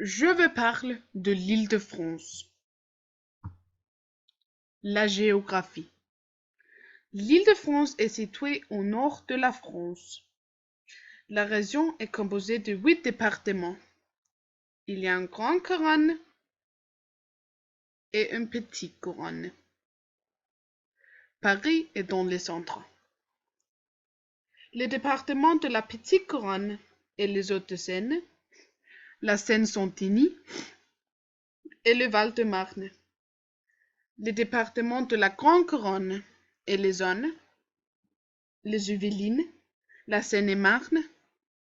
Je veux parler de l'Île-de-France. La géographie. L'Île-de-France est située au nord de la France. La région est composée de 8 départements. Il y a une grande couronne et une petite couronne. Paris est dans le centre. Les départements de la petite couronne et les Hauts-de-Seine, la Seine-Saint-Denis et le Val-de-Marne. Les départements de la grande couronne et les zones, les Yvelines, la Seine-et-Marne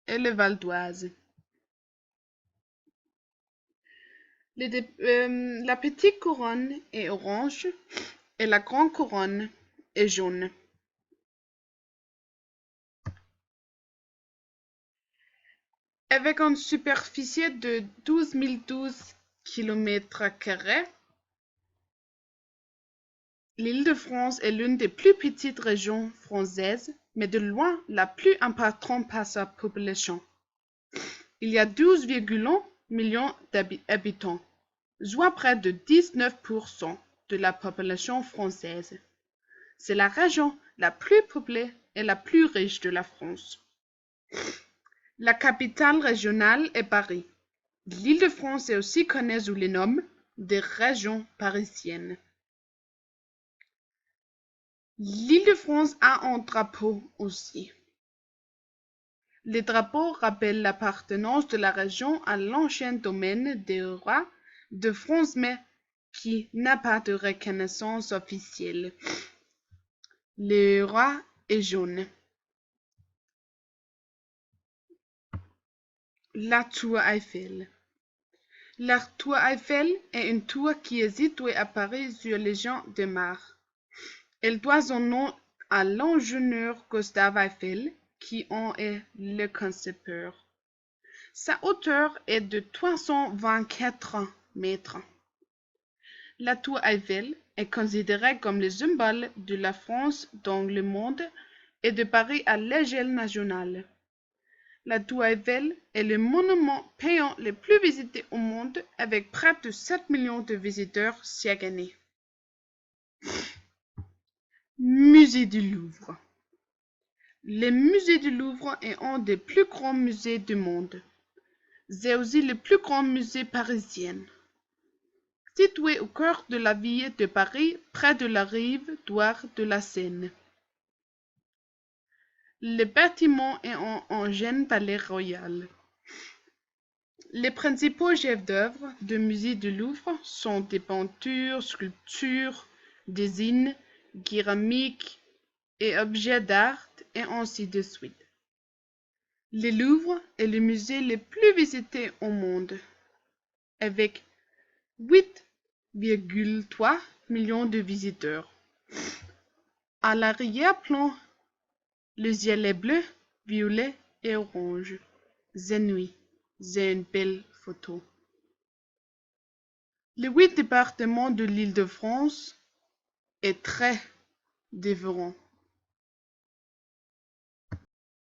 et le Val d'Oise. La petite couronne est orange et la grande couronne est jaune. Avec une superficie de 12 012 km², l'Île-de-France est l'une des plus petites régions françaises, mais de loin la plus importante par sa population. Il y a 12,1 millions d'habitants, soit près de 19% de la population française. C'est la région la plus peuplée et la plus riche de la France. La capitale régionale est Paris. L'Île-de-France est aussi connue sous le nom de région parisienne. L'Île-de-France a un drapeau aussi. Le drapeau rappelle l'appartenance de la région à l'ancien domaine des rois de France, mais qui n'a pas de reconnaissance officielle. Le roi est jaune. La tour Eiffel. La tour Eiffel est une tour qui est située à Paris sur les Champs de Mars. Elle doit son nom à l'ingénieur Gustave Eiffel, qui en est le concepteur. Sa hauteur est de 324 mètres. La tour Eiffel est considérée comme le symbole de la France dans le monde et de Paris à l'échelle nationale. La tour Eiffel est le monument payant le plus visité au monde avec près de 7 millions de visiteurs chaque année. Musée du Louvre. Le musée du Louvre est un des plus grands musées du monde. C'est aussi le plus grand musée parisien. Situé au cœur de la ville de Paris, près de la rive droite de la Seine. Le bâtiment est en ancien palais royal. Les principaux chefs-d'œuvre du musée du Louvre sont des peintures, sculptures, dessins, céramiques et objets d'art, et ainsi de suite. Le Louvre est le musée le plus visité au monde, avec 8,3 millions de visiteurs. À l'arrière-plan, le ciel est bleu, violet et orange. C'est nuit. C'est une belle photo. Les 8 départements de l'Île-de-France est très différent.